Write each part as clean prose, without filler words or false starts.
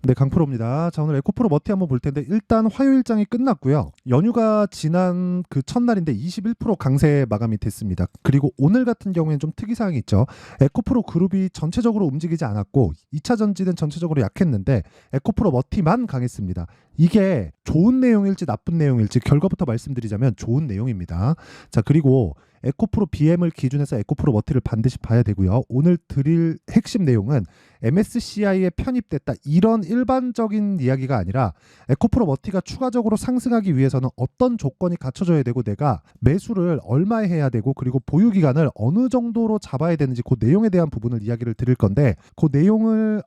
네, 강프로입니다. 자, 오늘 에코프로 머티 한번 볼 텐데 일단 화요 일정이 끝났고요. 연휴가 지난 그 첫날인데 21% 강세 마감이 됐습니다. 그리고 오늘 같은 경우에는 좀 특이사항이 있죠. 에코프로 그룹이 전체적으로 움직이지 않았고 2차 전지는 전체적으로 약했는데 에코프로 머티만 강했습니다. 이게 좋은 내용일지 나쁜 내용일지 결과부터 말씀드리자면 좋은 내용입니다. 자, 그리고 에코프로 BM을 기준해서 에코프로 머티를 반드시 봐야 되고요. 오늘 드릴 핵심 내용은 MSCI에 편입됐다 이런 일반적인 이야기가 아니라 에코프로 머티가 추가적으로 상승하기 위해서는 어떤 조건이 갖춰져야 되고 내가 매수를 얼마에 해야 되고 그리고 보유 기간을 어느 정도로 잡아야 되는지 그 내용에 대한 부분을 이야기를 드릴 건데 그 내용을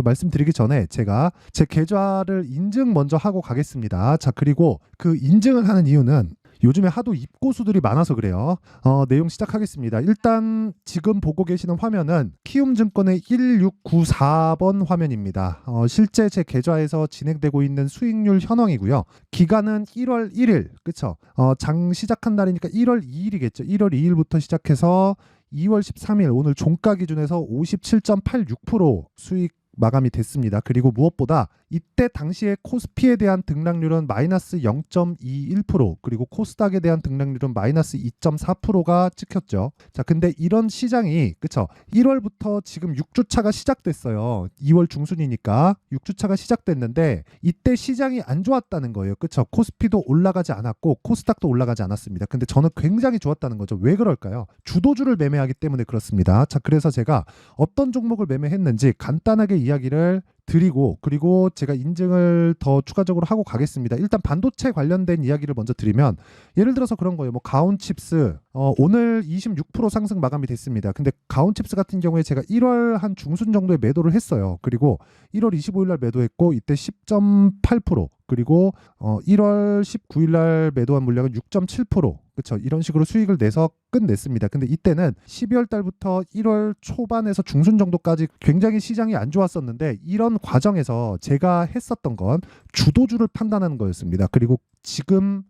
말씀드리기 전에 제가 제 계좌를 인증 먼저 하고 가겠습니다. 자, 그리고 그 인증을 하는 이유는 요즘에 하도 입고수들이 많아서 그래요. 내용 시작하겠습니다. 일단 지금 보고 계시는 화면은 키움증권의 1694번 화면입니다. 실제 제 계좌에서 진행되고 있는 수익률 현황이고요. 기간은 1월 1일, 그쵸? 장 시작한 날이니까 1월 2일이겠죠. 1월 2일부터 시작해서 2월 13일 오늘 종가 기준에서 57.86% 수익 마감이 됐습니다. 그리고 무엇보다 이때 당시에 코스피에 대한 등락률은 마이너스 0.21% 그리고 코스닥에 대한 등락률은 마이너스 2.4%가 찍혔죠. 자, 근데 이런 시장이 그쵸? 1월부터 지금 6주차가 시작됐어요. 2월 중순이니까 6주차가 시작됐는데 이때 시장이 안 좋았다는 거예요. 그쵸? 코스피도 올라가지 않았고 코스닥도 올라가지 않았습니다. 근데 저는 굉장히 좋았다는 거죠. 왜 그럴까요? 주도주를 매매하기 때문에 그렇습니다. 자, 그래서 제가 어떤 종목을 매매했는지 간단하게 이야기를 드리고 그리고 제가 인증을 더 추가적으로 하고 가겠습니다. 일단 반도체 관련된 이야기를 먼저 드리면 예를 들어서 그런 거예요. 뭐 가온칩스 오늘 26% 상승 마감이 됐습니다. 근데 가온칩스 같은 경우에 제가 1월 한 중순 정도에 매도를 했어요. 그리고 1월 25일 날 매도했고 이때 10.8% 그리고 1월 19일 날 매도한 물량은 6.7% 그렇죠. 이런 식으로 수익을 내서 끝냈습니다. 근데 이때는 12월 달부터 1월 초반에서 중순 정도까지 굉장히 시장이 안 좋았었는데 이런 과정에서 제가 했었던 건 주도주를 판단하는 거였습니다. 그리고 지금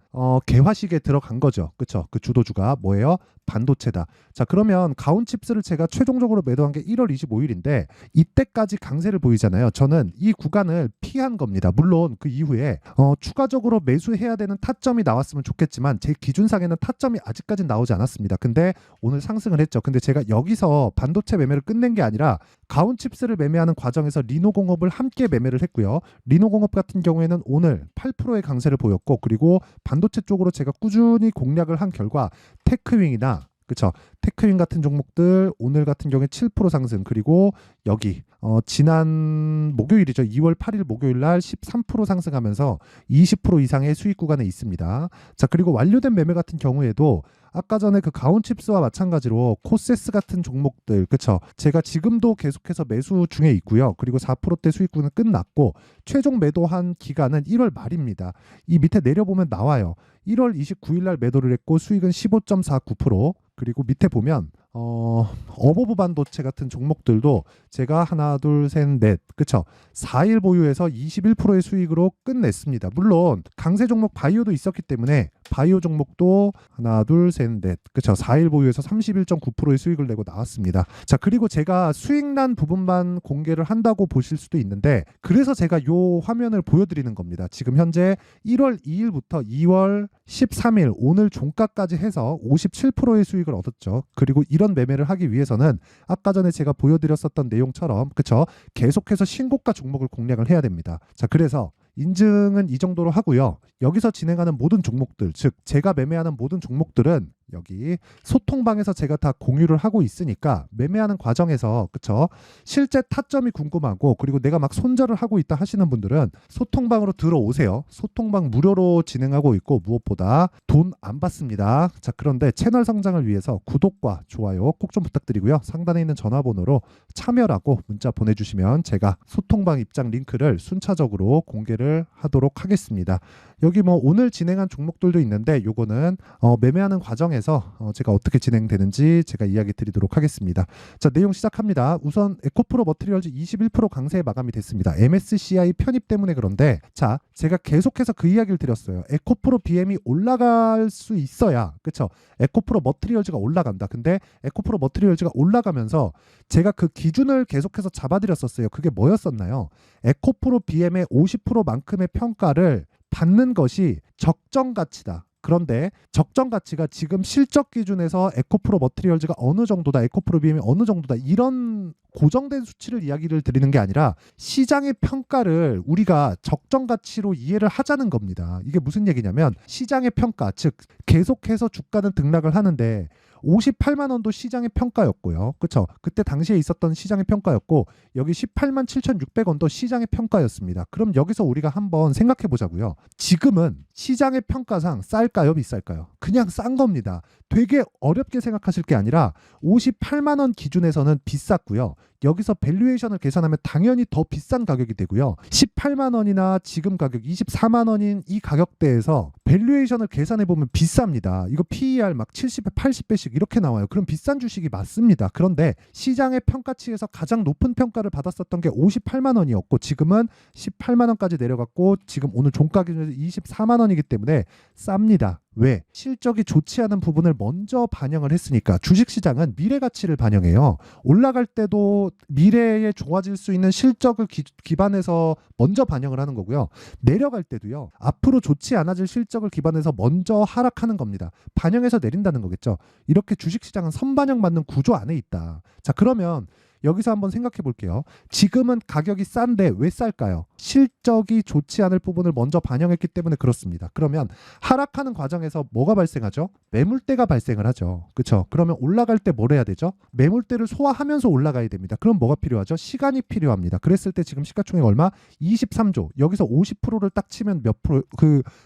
개화식에 들어간 거죠. 그렇죠. 그 주도주가 뭐예요? 반도체다. 자, 그러면 가온칩스를 제가 최종적으로 매도한 게 1월 25일인데 이때까지 강세를 보이잖아요. 저는 이 구간을 피한 겁니다. 물론 그 이후에 추가적으로 매수해야 되는 타점이 나왔으면 좋겠지만 제 기준상에는 타점이 아직까지 나오지 않았습니다. 근데 오늘 상승을 했죠. 근데 제가 여기서 반도체 매매를 끝낸 게 아니라 가온칩스를 매매하는 과정에서 리노공업을 함께 매매를 했고요. 리노공업 같은 경우에는 오늘 8%의 강세를 보였고 그리고 반도체 쪽으로 제가 꾸준히 공략을 한 결과 테크윙이나 그쵸 테크윙 같은 종목들 오늘 같은 경우에 7% 상승 그리고 여기 지난 목요일이죠. 2월 8일 목요일 날 13% 상승하면서 20% 이상의 수익 구간에 있습니다. 자, 그리고 완료된 매매 같은 경우에도 아까 전에 그 가온칩스와 마찬가지로 코세스 같은 종목들 그쵸 제가 지금도 계속해서 매수 중에 있고요. 그리고 4%대 수익구는 끝났고 최종 매도한 기간은 1월 말입니다. 이 밑에 내려보면 나와요. 1월 29일 날 매도를 했고 수익은 15.49% 그리고 밑에 보면 어버브 반도체 같은 종목들도 제가 하나 둘 셋 넷 그쵸 4일 보유해서 21%의 수익으로 끝냈습니다. 물론 강세 종목 바이오도 있었기 때문에 바이오 종목도 하나 둘 셋 넷 그쵸 4일 보유해서 31.9%의 수익을 내고 나왔습니다. 자, 그리고 제가 수익난 부분만 공개를 한다고 보실 수도 있는데 그래서 제가 요 화면을 보여드리는 겁니다. 지금 현재 1월 2일부터 2월 13일 오늘 종가까지 해서 57%의 수익을 얻었죠. 그리고 이런 매매를 하기 위해서는 아까 전에 제가 보여드렸었던 내용처럼 그쵸 계속해서 신고가 종목을 공략을 해야 됩니다. 자, 그래서 인증은 이 정도로 하고요. 여기서 진행하는 모든 종목들, 즉 제가 매매하는 모든 종목들은 여기 소통방에서 제가 다 공유를 하고 있으니까 매매하는 과정에서 그쵸 실제 타점이 궁금하고 그리고 내가 막 손절을 하고 있다 하시는 분들은 소통방으로 들어오세요. 소통방 무료로 진행하고 있고 무엇보다 돈 안 받습니다. 자, 그런데 채널 성장을 위해서 구독과 좋아요 꼭 좀 부탁드리고요. 상단에 있는 전화번호로 참여라고 문자 보내주시면 제가 소통방 입장 링크를 순차적으로 공개를 하도록 하겠습니다. 여기 뭐 오늘 진행한 종목들도 있는데 요거는 매매하는 과정에 통해서 제가 어떻게 진행되는지 제가 이야기 드리도록 하겠습니다. 자, 내용 시작합니다. 우선 에코프로 머티리얼즈 21% 강세 마감이 됐습니다. MSCI 편입 때문에 그런데 자, 제가 계속해서 그 이야기를 드렸어요. 에코프로 BM이 올라갈 수 있어야, 그쵸? 에코프로 머티리얼즈가 올라간다. 근데 에코프로 머티리얼즈가 올라가면서 제가 그 기준을 계속해서 잡아드렸었어요. 그게 뭐였었나요? 에코프로 BM의 50%만큼의 평가를 받는 것이 적정 가치다. 그런데 적정 가치가 지금 실적 기준에서 에코프로 머티리얼즈가 어느 정도다, 에코프로 BM이 어느 정도다, 이런 고정된 수치를 이야기를 드리는 게 아니라 시장의 평가를 우리가 적정 가치로 이해를 하자는 겁니다. 이게 무슨 얘기냐면 시장의 평가, 즉 계속해서 주가는 등락을 하는데 58만 원도 시장의 평가였고요. 그렇죠? 그때 당시에 있었던 시장의 평가였고 여기 18만 7,600원도 시장의 평가였습니다. 그럼 여기서 우리가 한번 생각해 보자고요. 지금은 시장의 평가상 쌀까요, 비쌀까요? 그냥 싼 겁니다. 되게 어렵게 생각하실 게 아니라 58만 원 기준에서는 비쌌고요. 여기서 밸류에이션을 계산하면 당연히 더 비싼 가격이 되고요. 18만 원이나 지금 가격 24만 원인 이 가격대에서 밸류에이션을 계산해 보면 비쌉니다. 이거 PER 막 70배, 80배씩 이렇게 나와요. 그럼 비싼 주식이 맞습니다. 그런데 시장의 평가치에서 가장 높은 평가를 받았었던 게 58만 원이었고 지금은 18만 원까지 내려갔고 지금 오늘 종가 기준에서 24만 원이기 때문에 쌉니다. 왜? 실적이 좋지 않은 부분을 먼저 반영을 했으니까. 주식시장은 미래 가치를 반영해요. 올라갈 때도 미래에 좋아질 수 있는 실적을 기반해서 먼저 반영을 하는 거고요. 내려갈 때도요. 앞으로 좋지 않아질 실적을 기반해서 먼저 하락하는 겁니다. 반영해서 내린다는 거겠죠. 이렇게 주식시장은 선반영 받는 구조 안에 있다. 자, 그러면 여기서 한번 생각해 볼게요. 지금은 가격이 싼데 왜 쌀까요? 실적이 좋지 않을 부분을 먼저 반영했기 때문에 그렇습니다. 그러면 하락하는 과정에서 뭐가 발생하죠? 매물대가 발생을 하죠. 그렇죠? 그러면 올라갈 때 뭘 해야 되죠? 매물대를 소화하면서 올라가야 됩니다. 그럼 뭐가 필요하죠? 시간이 필요합니다. 그랬을 때 지금 시가총액 얼마? 23조. 여기서 50%를 딱 치면 몇 프로,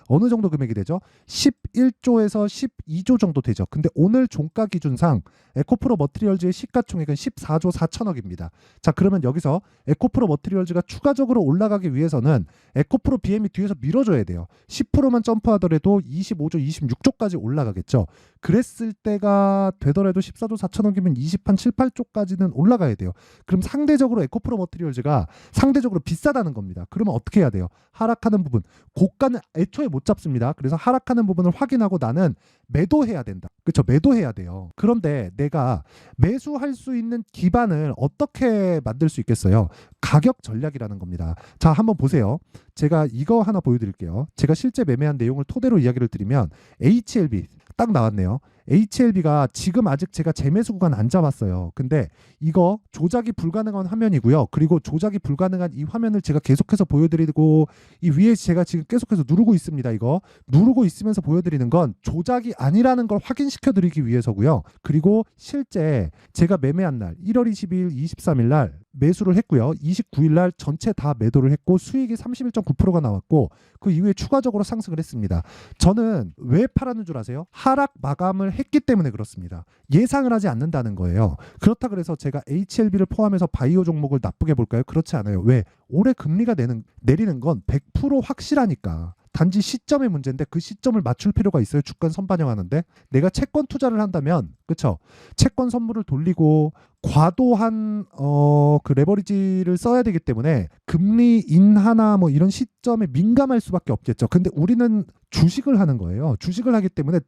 어느 정도 금액이 되죠? 11조에서 12조 정도 되죠. 근데 오늘 종가 기준상 에코프로 머티리얼즈의 시가총액은 14조 4천억입니다. 자, 그러면 여기서 에코프로 머티리얼즈가 추가적으로 올라가기 위해서는 에코프로 BM이 뒤에서 밀어줘야 돼요. 10%만 점프하더라도 25조, 26조까지 올라가겠죠. 그랬을 때가 되더라도 14조 4천억이면 20한 7, 8조까지는 올라가야 돼요. 그럼 상대적으로 에코프로 머티리얼즈가 상대적으로 비싸다는 겁니다. 그러면 어떻게 해야 돼요? 하락하는 부분, 고가는 애초에 못 잡습니다. 그래서 하락하는 부분을 확인하고 나는 매도해야 된다. 그렇죠? 매도해야 돼요. 그런데 내가 매수할 수 있는 기반을 어떻게 만들 수 있겠어요? 가격 전략이라는 겁니다. 자, 한번 보세요. 제가 이거 하나 보여드릴게요. 제가 실제 매매한 내용을 토대로 이야기를 드리면 HLB 딱 나왔네요. HLB가 지금 아직 제가 재매수 구간 안 잡았어요. 근데 이거 조작이 불가능한 화면이고요. 그리고 조작이 불가능한 이 화면을 제가 계속해서 보여드리고 이 위에 제가 지금 계속해서 누르고 있습니다. 이거 누르고 있으면서 보여드리는 건 조작이 아니라는 걸 확인시켜드리기 위해서고요. 그리고 실제 제가 매매한 날 1월 22일, 23일 날 매수를 했고요. 29일 날 전체 다 매도를 했고 수익이 31.9%가 나왔고 그 이후에 추가적으로 상승을 했습니다. 저는 왜 팔았는 줄 아세요? 하락 마감을 했기 때문에 그렇습니다. 예상을 하지 않는다는 거예요. 그렇다 그래서 제가 HLB를 포함해서 바이오 종목을 나쁘게 볼까요? 그렇지 않아요. 왜? 올해 금리가 내리는 건 100% 확실하니까. 단지 시점의 문제인데 그 시점을 맞출 필요가 있어요. 주가는 선반영하는데 내가 채권 투자를 한다면 그쵸? 채권 선물을 돌리고 과도한 그 레버리지를 써야 되기 때문에 금리 인하나 뭐 이런 시점에 민감할 수밖에 없겠죠. 근데 우리는 주식을 하는 거예요. 주식을 하기 때문에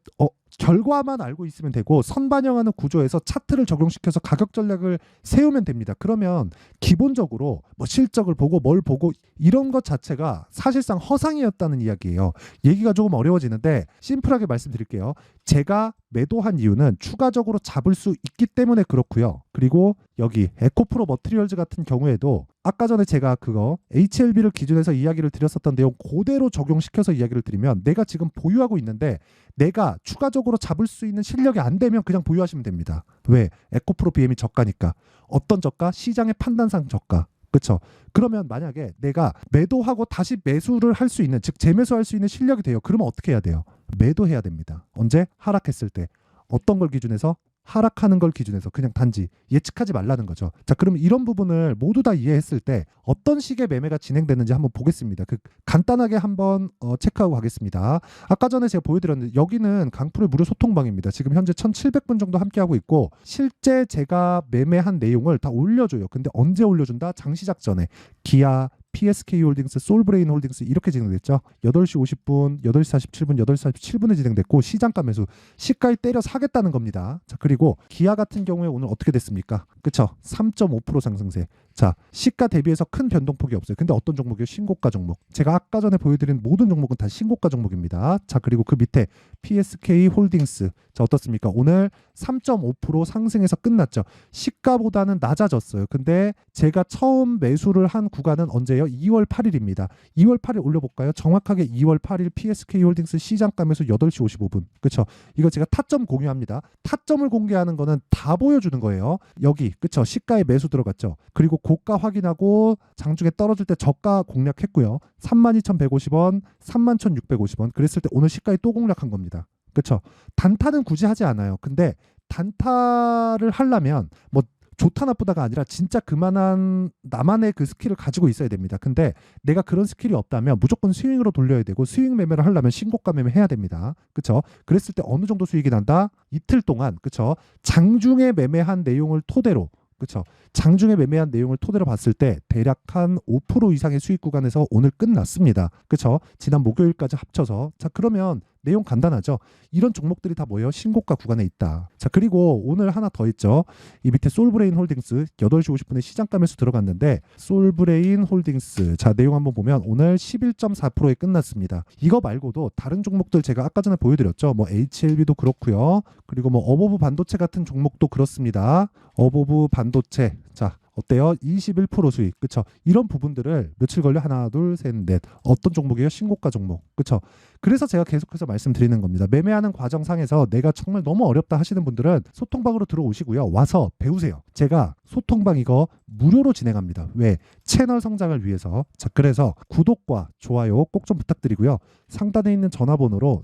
결과만 알고 있으면 되고 선반영하는 구조에서 차트를 적용시켜서 가격 전략을 세우면 됩니다. 그러면 기본적으로 뭐 실적을 보고 뭘 보고 이런 것 자체가 사실상 허상이었다는 이야기예요. 얘기가 조금 어려워지는데 심플하게 말씀드릴게요. 제가 매도한 이유는 추가적으로 잡을 수 있기 때문에 그렇고요. 그리고 여기 에코프로 머티리얼즈 같은 경우에도 아까 전에 제가 그거 HLB를 기준해서 이야기를 드렸었던 내용 그대로 적용시켜서 이야기를 드리면 내가 지금 보유하고 있는데 내가 추가적으로 잡을 수 있는 실력이 안 되면 그냥 보유하시면 됩니다. 왜? 에코프로 BM이 저가니까. 어떤 저가? 시장의 판단상 저가. 그렇죠? 그러면 만약에 내가 매도하고 다시 매수를 할 수 있는, 즉 재매수할 수 있는 실력이 돼요. 그러면 어떻게 해야 돼요? 매도해야 됩니다. 언제? 하락했을 때. 어떤 걸 기준해서? 하락하는 걸 기준해서 그냥 단지 예측하지 말라는 거죠. 자, 그럼 이런 부분을 모두 다 이해했을 때 어떤 식의 매매가 진행되는지 한번 보겠습니다. 간단하게 한번 체크하고 가겠습니다. 아까 전에 제가 보여드렸는데 여기는 강풀의 무료 소통방입니다. 지금 현재 1700분 정도 함께하고 있고 실제 제가 매매한 내용을 다 올려줘요. 근데 언제 올려준다? 장시작 전에. 기아, PSK 홀딩스, 솔브레인 홀딩스 이렇게 진행됐죠. 8시 50분, 8시 47분, 8시 47분에 진행됐고 시장가 매수, 시가에 때려 사겠다는 겁니다. 자, 그리고 기아 같은 경우에 오늘 어떻게 됐습니까? 그쵸? 3.5% 상승세. 자, 시가 대비해서 큰 변동폭이 없어요. 근데 어떤 종목이요? 신고가 종목. 제가 아까 전에 보여드린 모든 종목은 다 신고가 종목입니다. 자, 그리고 그 밑에 PSK 홀딩스. 자, 어떻습니까? 오늘 3.5% 상승해서 끝났죠. 시가보다는 낮아졌어요. 근데 제가 처음 매수를 한 구간은 언제예요? 2월 8일입니다. 2월 8일 올려볼까요? 정확하게 2월 8일 PSK 홀딩스 시장가 매수 8시 55분. 그쵸? 이거 제가 타점 공유합니다. 타점을 공개하는 거는 다 보여주는 거예요. 여기, 그쵸? 시가에 매수 들어갔죠. 그리고 고가 확인하고 장중에 떨어질 때 저가 공략했고요. 32,150원, 31,650원. 그랬을 때 오늘 시가에 또 공략한 겁니다. 그쵸? 단타는 굳이 하지 않아요. 근데 단타를 하려면 뭐 좋다 나쁘다가 아니라 진짜 그만한 나만의 그 스킬을 가지고 있어야 됩니다. 근데 내가 그런 스킬이 없다면 무조건 스윙으로 돌려야 되고 스윙 매매를 하려면 신고가 매매 해야 됩니다. 그쵸? 그랬을 때 어느 정도 수익이 난다? 이틀 동안, 그쵸? 장중에 매매한 내용을 토대로, 그쵸? 장중에 매매한 내용을 토대로 봤을 때 대략 한 5% 이상의 수익 구간에서 오늘 끝났습니다. 그쵸? 지난 목요일까지 합쳐서. 자, 그러면 내용 간단하죠? 이런 종목들이 다 뭐예요? 신고가 구간에 있다. 자, 그리고 오늘 하나 더 있죠. 이 밑에 솔브레인 홀딩스 8시 50분에 시장가 매수 들어갔는데 솔브레인 홀딩스 자, 내용 한번 보면 오늘 11.4%에 끝났습니다. 이거 말고도 다른 종목들 제가 아까 전에 보여드렸죠. 뭐 HLB도 그렇고요. 그리고 뭐 어버브 반도체 같은 종목도 그렇습니다. 어버브 반도체 자, 어때요? 21% 수익. 그쵸? 이런 부분들을 며칠 걸려? 하나, 둘, 셋, 넷. 어떤 종목이에요? 신고가 종목. 그쵸? 그래서 제가 계속해서 말씀드리는 겁니다. 매매하는 과정상에서 내가 정말 너무 어렵다 하시는 분들은 소통방으로 들어오시고요. 와서 배우세요. 제가 소통방 이거 무료로 진행합니다. 왜? 채널 성장을 위해서. 자, 그래서 구독과 좋아요 꼭 좀 부탁드리고요. 상단에 있는 전화번호로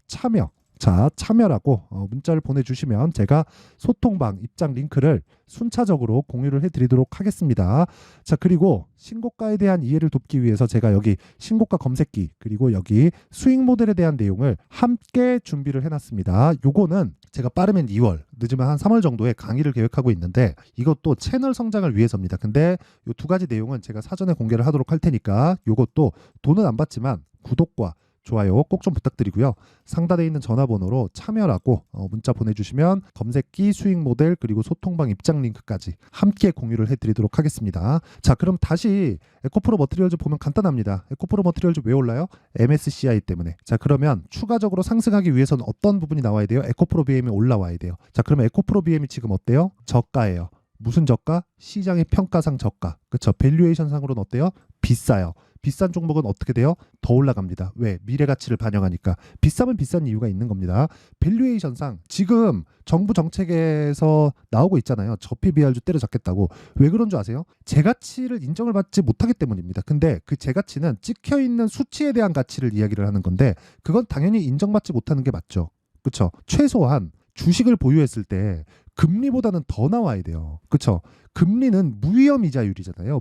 참여라고 문자를 보내주시면 제가 소통방 입장 링크를 순차적으로 공유를 해드리도록 하겠습니다. 자, 그리고 신고가에 대한 이해를 돕기 위해서 제가 여기 신고가 검색기 그리고 여기 수익 모델에 대한 내용을 함께 준비를 해놨습니다. 요거는 제가 빠르면 2월, 늦으면 한 3월 정도에 강의를 계획하고 있는데 이것도 채널 성장을 위해서입니다. 근데 요 두 가지 내용은 제가 사전에 공개를 하도록 할 테니까 요것도 돈은 안 받지만 구독과 좋아요 꼭 좀 부탁드리고요. 상단에 있는 전화번호로 참여라고 문자 보내주시면 검색기, 수익 모델 그리고 소통방 입장 링크까지 함께 공유를 해드리도록 하겠습니다. 자, 그럼 다시 에코프로 머티리얼즈 보면 간단합니다. 에코프로 머티리얼즈 왜 올라요? MSCI 때문에. 자, 그러면 추가적으로 상승하기 위해서는 어떤 부분이 나와야 돼요? 에코프로 BM이 올라와야 돼요. 자, 그러면 에코프로 BM이 지금 어때요? 저가예요. 무슨 저가? 시장의 평가상 저가. 그렇죠? 밸류에이션 상으로는 어때요? 비싸요. 비싼 종목은 어떻게 돼요? 더 올라갑니다. 왜? 미래 가치를 반영하니까. 비싸면 비싼 이유가 있는 겁니다. 밸류에이션상 지금 정부 정책에서 나오고 있잖아요. 저피 비할주 때려잡겠다고. 왜 그런 줄 아세요? 제가치를 인정을 받지 못하기 때문입니다. 근데 그 제가치는 찍혀있는 수치에 대한 가치를 이야기를 하는 건데 그건 당연히 인정받지 못하는 게 맞죠. 그렇죠? 최소한 주식을 보유했을 때 금리보다는 더 나와야 돼요. 그렇죠? 금리는 무위험 이자율이잖아요.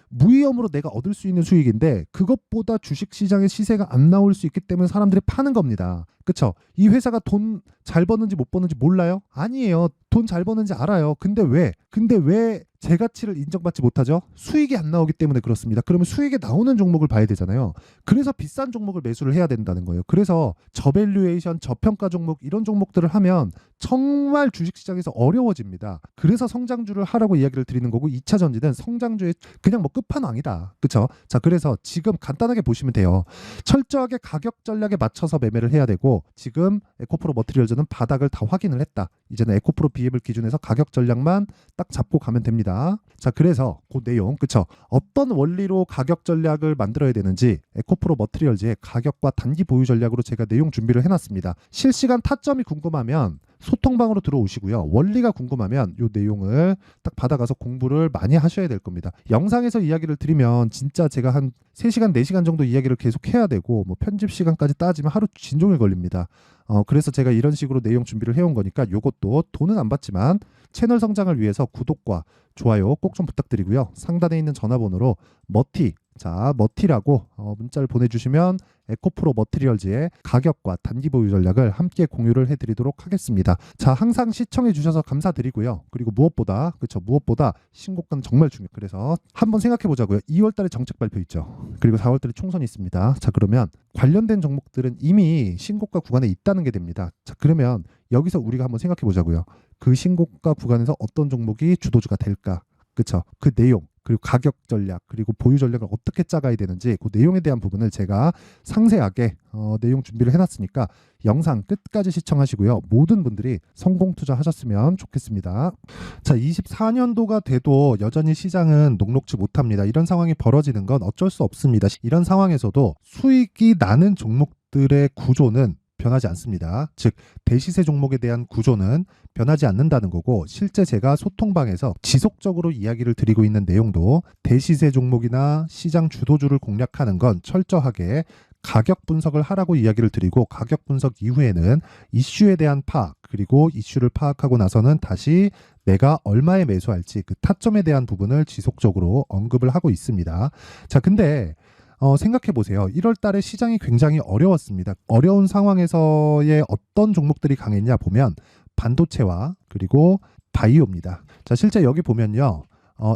무위험으로 내가 얻을 수 있는 수익인데 그것보다 주식시장의 시세가 안 나올 수 있기 때문에 사람들이 파는 겁니다. 그렇죠? 이 회사가 돈 잘 버는지 못 버는지 몰라요? 아니에요. 돈 잘 버는지 알아요. 근데 왜 제가치를 인정받지 못하죠? 수익이 안 나오기 때문에 그렇습니다. 그러면 수익이 나오는 종목을 봐야 되잖아요. 그래서 비싼 종목을 매수를 해야 된다는 거예요. 그래서 저밸류에이션, 저평가 종목 이런 종목들을 하면 정말 주식시장에서 어려워집니다. 그래서 성장주를 하라고 이야기를 드리는 거고 2차 전지는 성장주의 그냥 뭐 끝판왕이다. 그렇죠? 자, 그래서 지금 간단하게 보시면 돼요. 철저하게 가격 전략에 맞춰서 매매를 해야 되고 지금 에코프로 머티리얼즈는 바닥을 다 확인을 했다. 이제는 에코프로 BM을 기준해서 가격 전략만 딱 잡고 가면 됩니다. 자, 그래서 그 내용, 그쵸? 어떤 원리로 가격 전략을 만들어야 되는지 에코프로 머티리얼즈의 가격과 단기 보유 전략으로 제가 내용 준비를 해놨습니다. 실시간 타점이 궁금하면 소통방으로 들어오시고요. 원리가 궁금하면 이 내용을 딱 받아가서 공부를 많이 하셔야 될 겁니다. 영상에서 이야기를 드리면 진짜 제가 한 3시간, 4시간 정도 이야기를 계속 해야 되고 뭐 편집 시간까지 따지면 하루 진종일 걸립니다. 그래서 제가 이런 식으로 내용 준비를 해온 거니까 요것도 돈은 안 받지만 채널 성장을 위해서 구독과 좋아요 꼭 좀 부탁드리고요. 상단에 있는 전화번호로 머티라고 문자를 보내주시면 에코프로 머티리얼즈의 가격과 단기 보유 전략을 함께 공유를 해드리도록 하겠습니다. 자, 항상 시청해 주셔서 감사드리고요. 그리고 무엇보다 신곡은 정말 중요해요. 그래서 한번 생각해 보자고요. 2월달에 정책 발표 있죠. 그리고 4월달에 총선이 있습니다. 자, 그러면 관련된 종목들은 이미 신고가 구간에 있다는 게 됩니다. 자, 그러면 여기서 우리가 한번 생각해 보자고요. 그 신고가 구간에서 어떤 종목이 주도주가 될까? 그쵸? 그 내용, 그리고 가격 전략, 그리고 보유 전략을 어떻게 짜가야 되는지 그 내용에 대한 부분을 제가 상세하게 내용 준비를 해놨으니까 영상 끝까지 시청하시고요. 모든 분들이 성공 투자하셨으면 좋겠습니다. 자, 24년도가 돼도 여전히 시장은 녹록지 못합니다. 이런 상황이 벌어지는 건 어쩔 수 없습니다. 이런 상황에서도 수익이 나는 종목들의 구조는 변하지 않습니다. 즉 대시세 종목에 대한 구조는 변하지 않는다는 거고, 실제 제가 소통방에서 지속적으로 이야기를 드리고 있는 내용도 대시세 종목이나 시장 주도주를 공략하는 건 철저하게 가격 분석을 하라고 이야기를 드리고, 가격 분석 이후에는 이슈에 대한 파악, 그리고 이슈를 파악하고 나서는 다시 내가 얼마에 매수할지 그 타점에 대한 부분을 지속적으로 언급을 하고 있습니다. 자, 근데 생각해 보세요. 1월 달에 시장이 굉장히 어려웠습니다. 어려운 상황에서의 어떤 종목들이 강했냐 보면 반도체와 그리고 바이오입니다. 자, 실제 여기 보면요.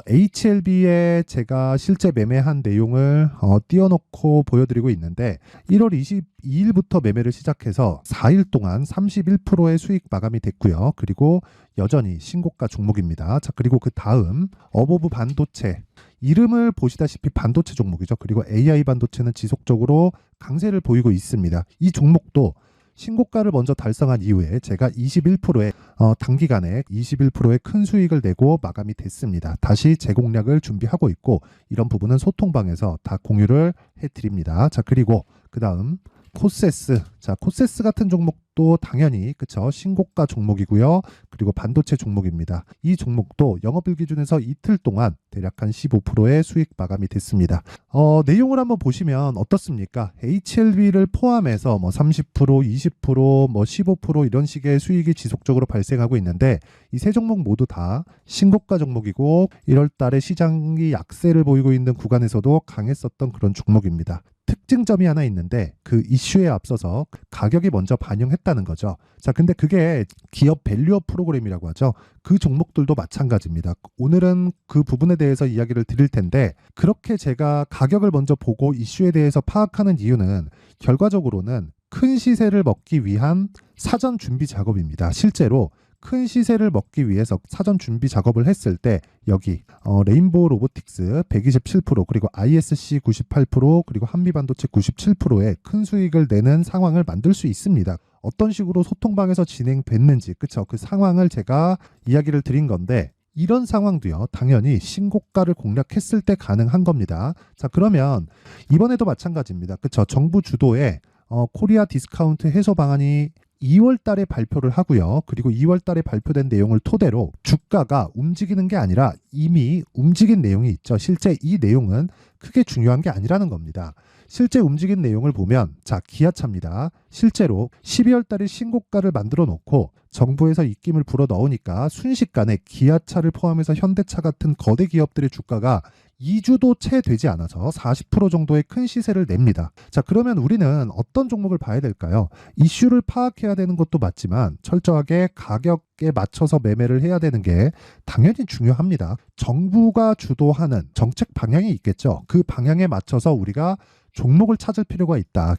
HLB에 제가 실제 매매한 내용을 띄워놓고 보여드리고 있는데 1월 22일부터 매매를 시작해서 4일 동안 31%의 수익 마감이 됐고요. 그리고 여전히 신고가 종목입니다. 자, 그리고 그 다음 어보브 반도체, 이름을 보시다시피 반도체 종목이죠. 그리고 AI 반도체는 지속적으로 강세를 보이고 있습니다. 이 종목도 신고가를 먼저 달성한 이후에 제가 21%의 단기간에 21%의 큰 수익을 내고 마감이 됐습니다. 다시 재공략을 준비하고 있고, 이런 부분은 소통방에서 다 공유를 해드립니다. 자, 그리고 그 다음 코세스. 자, 코세스 같은 종목도 당연히 그쵸, 신고가 종목이고요. 그리고 반도체 종목입니다. 이 종목도 영업일 기준에서 이틀 동안 대략 한 15%의 수익 마감이 됐습니다. 내용을 한번 보시면 어떻습니까? HLB를 포함해서 뭐 30%, 20%, 뭐 15% 이런 식의 수익이 지속적으로 발생하고 있는데, 이 세 종목 모두 다 신고가 종목이고 1월 달에 시장이 약세를 보이고 있는 구간에서도 강했었던 그런 종목입니다. 특징점이 하나 있는데 그 이슈에 앞서서 가격이 먼저 반영했다는 거죠. 자, 근데 그게 기업 밸류업 프로그램이라고 하죠. 그 종목들도 마찬가지입니다. 오늘은 그 부분에 대해서 이야기를 드릴 텐데, 그렇게 제가 가격을 먼저 보고 이슈에 대해서 파악하는 이유는 결과적으로는 큰 시세를 먹기 위한 사전 준비 작업입니다. 실제로 큰 시세를 먹기 위해서 사전 준비 작업을 했을 때 여기 레인보우 로보틱스 127%, 그리고 ISC 98%, 그리고 한미반도체 97%의 큰 수익을 내는 상황을 만들 수 있습니다. 어떤 식으로 소통방에서 진행됐는지, 그쵸? 그 상황을 제가 이야기를 드린 건데, 이런 상황도요, 당연히 신고가를 공략했을 때 가능한 겁니다. 자, 그러면 이번에도 마찬가지입니다. 그쵸? 정부 주도의 코리아 디스카운트 해소 방안이 2월 달에 발표를 하고요. 그리고 2월 달에 발표된 내용을 토대로 주가가 움직이는 게 아니라 이미 움직인 내용이 있죠. 실제 이 내용은 크게 중요한 게 아니라는 겁니다. 실제 움직인 내용을 보면, 자, 기아차입니다. 실제로 12월 달에 신고가를 만들어 놓고 정부에서 입김을 불어 넣으니까 순식간에 기아차를 포함해서 현대차 같은 거대 기업들의 주가가 2주도 채 되지 않아서 40% 정도의 큰 시세를 냅니다. 자, 그러면 우리는 어떤 종목을 봐야 될까요? 이슈를 파악해야 되는 것도 맞지만 철저하게 가격에 맞춰서 매매를 해야 되는 게 당연히 중요합니다. 정부가 주도하는 정책 방향이 있겠죠. 그 방향에 맞춰서 우리가 종목을 찾을 필요가 있다.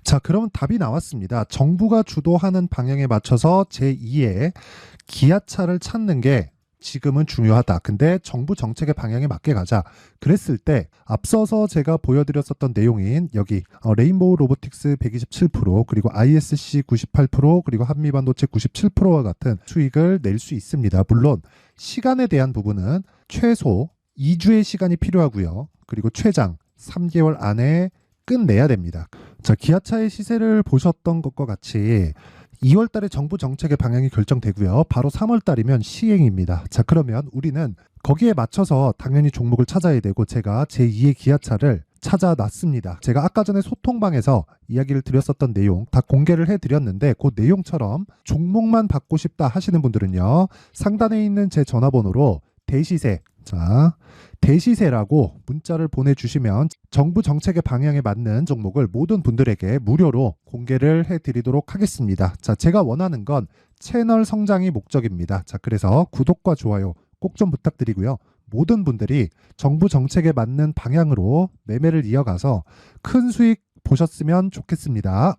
자, 그러면 답이 나왔습니다. 정부가 주도하는 방향에 맞춰서 제2의 기아차를 찾는 게 지금은 중요하다. 근데 정부 정책의 방향에 맞게 가자. 그랬을 때 앞서서 제가 보여드렸었던 내용인 여기 레인보우 로보틱스 127%, 그리고 ISC 98%, 그리고 한미반도체 97%와 같은 수익을 낼 수 있습니다. 물론 시간에 대한 부분은 최소 2주의 시간이 필요하고요. 그리고 최장 3개월 안에 끝내야 됩니다. 자, 기아차의 시세를 보셨던 것과 같이 2월 달에 정부 정책의 방향이 결정되고요. 바로 3월 달이면 시행입니다. 자, 그러면 우리는 거기에 맞춰서 당연히 종목을 찾아야 되고 제가 제2의 기아차를 찾아놨습니다. 제가 아까 전에 소통방에서 이야기를 드렸었던 내용 다 공개를 해드렸는데 그 내용처럼 종목만 받고 싶다 하시는 분들은요. 상단에 있는 제 전화번호로 대시세, 자, 대시세라고 문자를 보내주시면 정부 정책의 방향에 맞는 종목을 모든 분들에게 무료로 공개를 해드리도록 하겠습니다. 자, 제가 원하는 건 채널 성장이 목적입니다. 자, 그래서 구독과 좋아요 꼭 좀 부탁드리고요. 모든 분들이 정부 정책에 맞는 방향으로 매매를 이어가서 큰 수익 보셨으면 좋겠습니다.